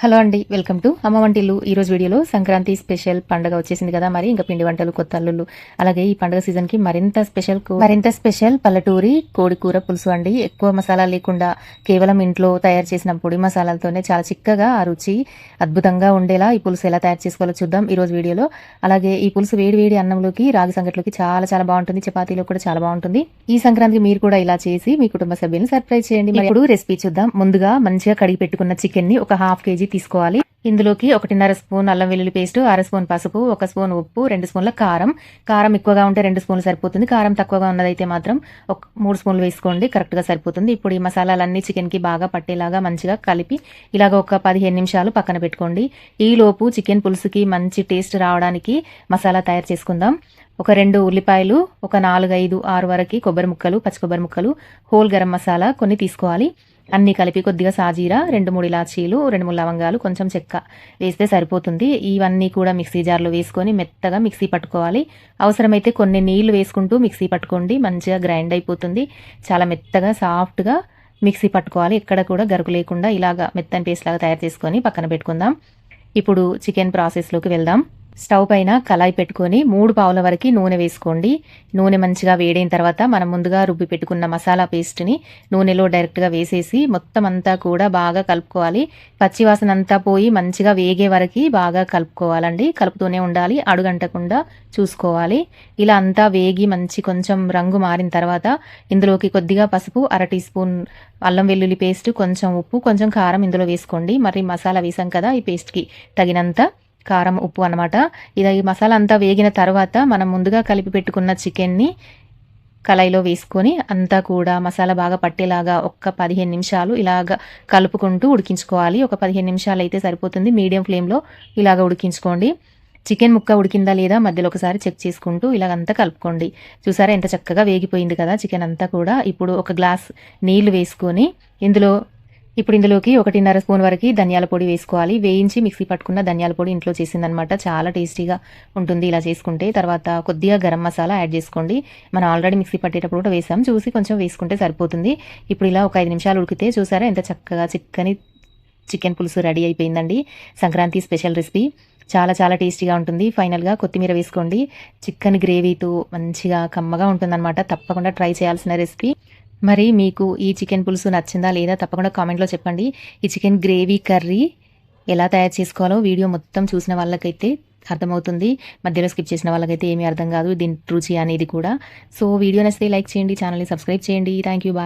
Hello అండి, welcome to అమ్మ వంటిల్లు. ఈరోజు వీడియోలో సంక్రాంతి స్పెషల్ పండుగ వచ్చేసింది కదా, మరి ఇంకా పిండి వంటలు, కొత్త అల్లుళ్ళు, అలాగే ఈ పండుగ సీజన్ కి మరింత స్పెషల్ పల్లెటూరి కోడి కూర పులుసు అండి. ఎక్కువ మసాలా లేకుండా కేవలం ఇంట్లో తయారు చేసిన పొడి మసాలాలతోనే చాలా చిక్కగా ఆ రుచి అద్భుతంగా ఉండేలా ఈ పులుసు ఎలా తయారు చేసుకోవాలో చూద్దాం ఈ రోజు వీడియోలో. అలాగే ఈ పులుసు వేడి వేడి అన్నంలోకి, రాగి సంగట్లోకి చాలా చాలా బాగుంటుంది, చపాతీలో కూడా చాలా బాగుంటుంది. ఈ సంక్రాంతికి మీరు కూడా ఇలా చేసి మీ కుటుంబ సభ్యులను సర్ప్రైజ్ చేయండి. ఇప్పుడు రెసిపీ చూద్దాం. ముందుగా మంచిగా కడిగి పెట్టుకున్న చికెన్ ని ఒక ½ కేజీ తీసుకోవాలి. ఇందులోకి 1.5 స్పూన్ అల్లం వెల్లుల్లి పేస్ట్, 1/2 స్పూన్ పసుపు, 1 స్పూన్ ఉప్పు, 2 స్పూన్ల కారం. కారం ఎక్కువగా ఉంటే 2 స్పూన్లు సరిపోతుంది. కారం తక్కువగా ఉన్నదైతే మాత్రం 3 స్పూన్లు వేసుకోండి, కరెక్ట్ గా సరిపోతుంది. ఇప్పుడు ఈ మసాలాలన్నీ చికెన్ కి బాగా పట్టేలాగా మంచిగా కలిపి ఇలాగ ఒక 15 నిమిషాలు పక్కన పెట్టుకోండి. ఈ లోపు చికెన్ పులుసుకి మంచి టేస్ట్ రావడానికి మసాలా తయారు చేసుకుందాం. ఒక 2 ఉల్లిపాయలు, ఒక 4, 5, 6 వరకు కొబ్బరి ముక్కలు, పచ్చి కొబ్బరి ముక్కలు, హోల్ గరం మసాలా కొన్ని తీసుకోవాలి. అన్నీ కలిపి కొద్దిగా సాజీరా, 2-3 ఇలాచీలు, 2-3 లవంగాలు, కొంచెం చెక్క వేస్తే సరిపోతుంది. ఇవన్నీ కూడా మిక్సీ జార్లో వేసుకొని మెత్తగా మిక్సీ పట్టుకోవాలి. అవసరమైతే కొన్ని నీళ్లు వేసుకుంటూ మిక్సీ పట్టుకోండి, మంచిగా గ్రైండ్ అయిపోతుంది. చాలా మెత్తగా సాఫ్ట్గా మిక్సీ పట్టుకోవాలి, ఎక్కడ కూడా గరుకు లేకుండా ఇలాగా మెత్తని పేస్ట్ లాగా తయారు చేసుకొని పక్కన పెట్టుకుందాం. ఇప్పుడు చికెన్ ప్రాసెస్లోకి వెళ్దాం. స్టవ్ పైన కళాయి పెట్టుకొని 3 పావుల వరకు నూనె వేసుకోండి. నూనె మంచిగా వేడైన తర్వాత మనం ముందుగా రుబ్బి పెట్టుకున్న మసాలా పేస్ట్ని నూనెలో డైరెక్ట్గా వేసేసి మొత్తం అంతా కూడా బాగా కలుపుకోవాలి. పచ్చివాసన అంతా పోయి మంచిగా వేగే వరకు బాగా కలుపుకోవాలండి. కలుపుతూనే ఉండాలి, అడుగంటకుండా చూసుకోవాలి. ఇలా అంతా వేగి మంచి కొంచెం రంగు మారిన తర్వాత ఇందులోకి కొద్దిగా పసుపు, 1/2 టీ స్పూన్ అల్లం వెల్లుల్లి పేస్ట్, కొంచెం ఉప్పు, కొంచెం కారం ఇందులో వేసుకోండి. మరి మసాలా వేసాం కదా, ఈ పేస్ట్కి తగినంత కారం, ఉప్పు అనమాట. ఇది ఈ మసాలా అంతా వేగిన తర్వాత మనం ముందుగా కలిపి పెట్టుకున్న చికెన్ని కళాయిలో వేసుకొని అంతా కూడా మసాలా బాగా పట్టేలాగా ఒక 15 నిమిషాలు ఇలాగ కలుపుకుంటూ ఉడికించుకోవాలి. ఒక 15 నిమిషాలు అయితే సరిపోతుంది. మీడియం ఫ్లేమ్లో ఇలాగ ఉడికించుకోండి. చికెన్ ముక్క ఉడికిందా లేదా మధ్యలో ఒకసారి చెక్ చేసుకుంటూ ఇలాగంతా కలుపుకోండి. చూసారా ఎంత చక్కగా వేగిపోయింది కదా చికెన్ అంతా కూడా. ఇప్పుడు ఒక గ్లాస్ నీళ్లు వేసుకొని ఇందులోకి 1.5 స్పూన్ వరకు ధనియాల పొడి వేసుకోవాలి. వేయించి మిక్సీ పట్టుకున్న ధనియాల పొడి ఇంట్లో చేసిందనమాట, చాలా టేస్టీగా ఉంటుంది ఇలా చేసుకుంటే. తర్వాత కొద్దిగా గరం మసాలా యాడ్ చేసుకోండి. మనం ఆల్రెడీ మిక్సీ పట్టేటప్పుడు కూడా వేసాం, చూసి కొంచెం వేసుకుంటే సరిపోతుంది. ఇప్పుడు ఇలా ఒక 5 నిమిషాలు ఉడికితే చూసారా ఎంత చక్కగా చిక్కని చికెన్ పులుసు రెడీ అయిపోయిందండి. సంక్రాంతి స్పెషల్ రెసిపీ చాలా చాలా టేస్టీగా ఉంటుంది. ఫైనల్గా కొత్తిమీర వేసుకోండి. చికెన్ గ్రేవీతో మంచిగా కమ్మగా ఉంటుందన్నమాట. తప్పకుండా ట్రై చేయాల్సిన రెసిపీ. మరి మీకు ఈ చికెన్ పులుసు నచ్చిందా లేదా తప్పకుండా కామెంట్లో చెప్పండి. ఈ చికెన్ గ్రేవీ కర్రీ ఎలా తయారు చేసుకోవాలో వీడియో మొత్తం చూసిన వాళ్ళకైతే అర్థమవుతుంది. మధ్యలో స్కిప్ చేసిన వాళ్ళకైతే ఏమీ అర్థం కాదు దీని రుచి అనేది కూడా. సో వీడియో నచ్చితే లైక్ చేయండి, ఛానల్ని సబ్స్క్రైబ్ చేయండి. Thank you, bye.